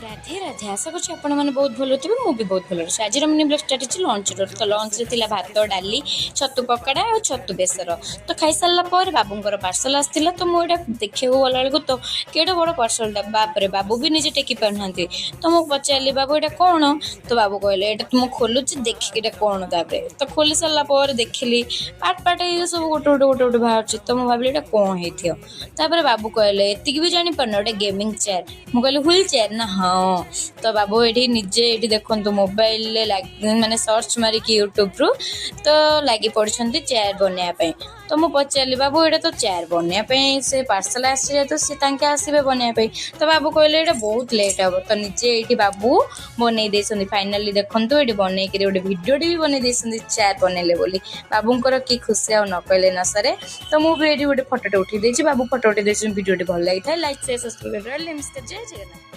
राधे राधे आशा करছি ଆପଣମାନେ ବହୁତ ଭଲ ଥିବେ ମୁଁ ବି ବହୁତ ଭଲ ଅଛି। ଆଜିର ମିନି ବ୍ଲଗ୍ ଷ୍ଟାର୍ଟ ହେଇଛି ଲଞ୍ଚର। ତ ଲଞ୍ଚରେ ଥିଲା ଭାତ ଡାଲି ଛତୁ ପକୋଡ଼ା ଆଉ ଛତୁ ବେସର। ତ ଖାଇସାରିଲା ପରେ ବାବୁଙ୍କର ପାର୍ସଲ ଆସିଥିଲା। ତ ମୁଁ ଏଇଟା ଦେଖିବାକୁ ଗଲାବେଳକୁ ତ କେଡ଼େ ବଡ଼ ପାର୍ସଲଟା ବାପରେ ବାବୁ ବି ନିଜେ ଟେକି ପାରୁନାହାନ୍ତି। ତ ମୁଁ ପଚାରିଲି ବାବୁ ଏଇଟା କ'ଣ? ତ ବାବୁ କହିଲେ ଏଇଟା ମୁଁ ଖୋଲୁଛି ଦେଖିକି ଏଇଟା କ'ଣ। ତାପରେ ତ ଖୋଲି ସାରିଲା ପରେ ଦେଖିଲି ପାର୍ଟ ପାର୍ଟ ଏଇ ସବୁ ଗୋଟେ ବାହାରୁଛି। ତ ମୁଁ ଭାବିଲି ଏଇଟା କ'ଣ ହେଇଥିବ। ତାପରେ ବାବୁ କହିଲେ ଏତିକି ବି ଜାଣିପାରୁନ ଗୋଟେ ଗେମିଂ ଚେୟାର। ମୁଁ କହିଲି ହୁଇଲ୍ ଚେୟାର ନା ହଁ। ତ ବାବୁ ଏଠି ନିଜେ ଏଠି ଦେଖନ୍ତୁ ମୋବାଇଲରେ ମାନେ ସର୍ଚ୍ଚ ମାରିକି ୟୁଟ୍ୟୁବରୁ ତ ଲାଗି ପଡ଼ିଛନ୍ତି ଚେୟାର ବନେଇବା ପାଇଁ। ତ ମୁଁ ପଚାରିଲି ବାବୁ ଏଇଟା ତ ଚେୟାର ବନେଇବା ପାଇଁ ସେ ପାର୍ସଲ ଆସିଛି ଯେହେତୁ ସେ ତାଙ୍କେ ଆସିବେ ବନେଇବା ପାଇଁ। ତ ବାବୁ କହିଲେ ଏଇଟା ବହୁତ ଲେଟ୍ ହେବ। ତ ନିଜେ ଏଇଠି ବାବୁ ବନେଇ ଦେଇଛନ୍ତି। ଫାଇନାଲି ଦେଖନ୍ତୁ ଏଠି ବନେଇକିରି ଗୋଟେ ଭିଡ଼ିଓଟି ବି ବନେଇ ଦେଇଛନ୍ତି ଚେୟାର ବନେଇଲେ ବୋଲି। ବାବୁଙ୍କର କି ଖୁସି ଆଉ ନ କହିଲେ ନ ସରେ। ତ ମୁଁ ବି ଏଠି ଗୋଟେ ଫଟୋଟେ ଉଠେଇ ଦେଇଛି। ବାବୁ ଫଟୋ ଉଠେଇ ଦେଇଛନ୍ତି। ଭିଡ଼ିଓଟି ଭଲ ଲାଗିଥାଏ ଲାଇକ୍ ସେୟାର ସବସ୍କ୍ରାଇବ୍ ଜୟ ଜଗନ୍ନାଥ।